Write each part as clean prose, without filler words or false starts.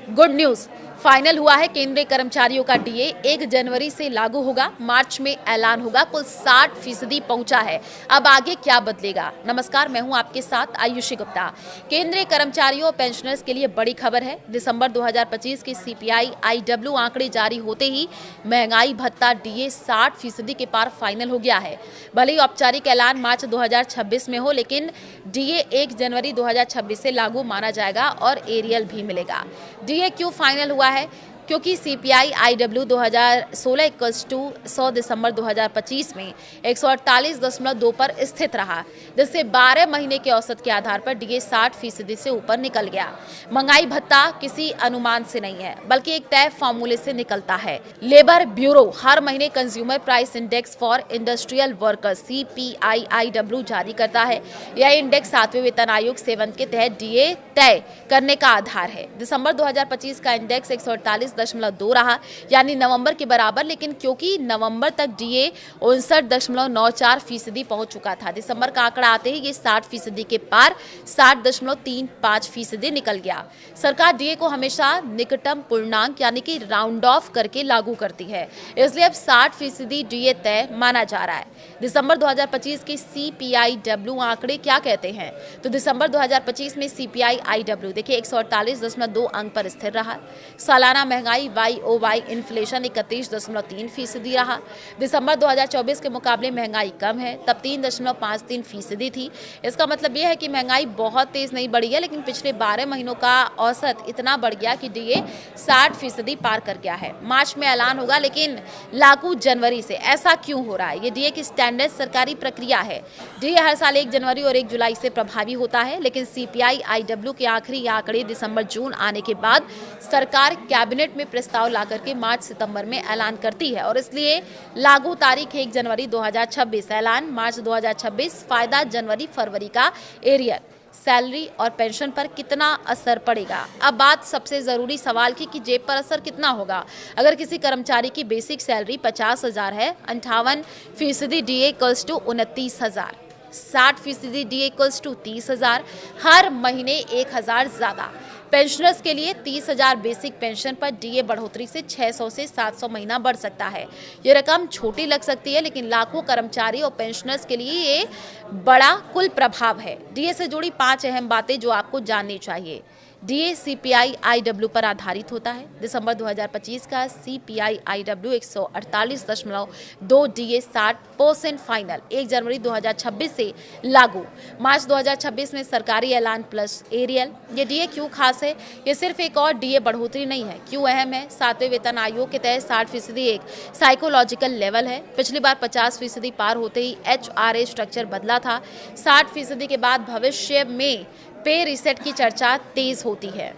Good news final हुआ है। केंद्रीय कर्मचारियों का डीए 1 जनवरी से लागू होगा। मार्च में ऐलान होगा। कुल 60% पहुंचा है। अब आगे क्या बदलेगा? नमस्कार, मैं हूं आपके साथ आयुषी गुप्ता। केंद्रीय कर्मचारियों और पेंशनर्स के लिए बड़ी खबर है। दिसंबर 2025 के सीपीआई आईडब्ल्यू आंकड़े जारी होते ही महंगाई भत्ता डीए 60% के पार फाइनल हो गया है। भले ही औपचारिक ऐलान मार्च 2026 में हो, लेकिन डीए 1 जनवरी 2026 से लागू माना जाएगा और एरियल भी मिलेगा। डीए क्यों फाइनल हुआ है? क्योंकि सीपीआई आईडब्ल्यू 2016 इक्वल्स टू 100 दिसंबर 2025 में 148.2 पर स्थित रहा, जिससे 12 महीने के औसत के आधार पर डीए 60% से ऊपर निकल गया। महंगाई भत्ता किसी अनुमान से नहीं है, बल्कि एक तय फॉर्मूले से निकलता है। लेबर ब्यूरो हर महीने consumer price index for industrial workers CPI-IW जारी करता है। यह इंडेक्स 7वें वेतन आयोग 7 के तहत डीए तय करने का आधार है। दिसंबर 2025 का इंडेक्स 148.2 रहा, यानी नवंबर के बराबर, लेकिन क्योंकि नवंबर तक डीए 59.94% पहुंच चुका था, दिसंबर का आंकड़ा आते ही ये 60% के पार 60.35% निकल गया। सरकार डीए को हमेशा निकटतम पूर्णांक यानी कि राउंड ऑफ करके लागू करती है, इसलिए अब 60% डीए तय माना जा रहा है। दिसंबर 2025 के CPI-W आंकड़े क्या कहते हैं? तो दिसंबर 2025 में CPI-IW देखिए 148.2 अंक पर स्थिर रहा। सालाना महंगाई YOY इन्फ्लेशन 31.3% रहा। दिसंबर 2024 के मुकाबले महंगाई कम है, तब 3.53% थी। इसका मतलब यह है कि महंगाई बहुत तेज नहीं बढ़ी है, लेकिन पिछले 12 महीनों का औसत इतना बढ़ गया कि डीए 60% पार कर गया है। मार्च में ऐलान होगा, लेकिन लागू जनवरी से। ऐसा क्यों हो रहा है? ये डीए की स्टैंडर्ड सरकारी प्रक्रिया है। डीए हर साल 1 जनवरी और 1 जुलाई से प्रभावी होता है, लेकिन CPI-IW के आखिरी आंकड़े दिसंबर जून आने के बाद सरकार कैबिनेट में प्रस्ताव लाकर के मार्च सितंबर में ऐलान करती है, और इसलिए लागू तारीख 1 जनवरी 2026। ऐलान मार्च 2026। फायदा जनवरी फरवरी का एरियर। सैलरी और पेंशन पर कितना असर पड़ेगा? अब बात सबसे जरूरी सवाल की कि जेब पर असर कितना होगा। अगर किसी कर्मचारी की बेसिक सैलरी 50,000 है, 58% DA equals to 29,000, 60% DA equals to 30,000, हर महीने 1,000 ज्यादा। पेंशनर्स के लिए 30,000 बेसिक पेंशन पर डीए बढ़ोतरी से 600 से 700 महीना बढ़ सकता है। ये रकम छोटी लग सकती है, लेकिन लाखों कर्मचारी और पेंशनर्स के लिए ये बड़ा कुल प्रभाव है। डीए से जुड़ी 5 अहम बातें जो आपको जाननी चाहिए। डीए CPI-IW पर आधारित होता है। दिसंबर 2025 का CPI-IW 148.2 डीए 60% फाइनल 1 जनवरी 2026 से लागू। मार्च 2026 में सरकारी ऐलान प्लस एरियल। ये डीए क्यों खास है? ये सिर्फ एक और डीए बढ़ोतरी नहीं है। क्यों अहम है? 7वें वेतन आयोग के तहत 60% एक साइकोलॉजिकल लेवल है। पिछली बार 50% पार होते ही HRA स्ट्रक्चर बदला था। 60% के बाद भविष्य में पे रिसेट की चर्चा तेज होती है,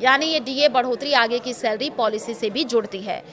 यानी ये डीए बढ़ोतरी आगे की सैलरी पॉलिसी से भी जुड़ती है।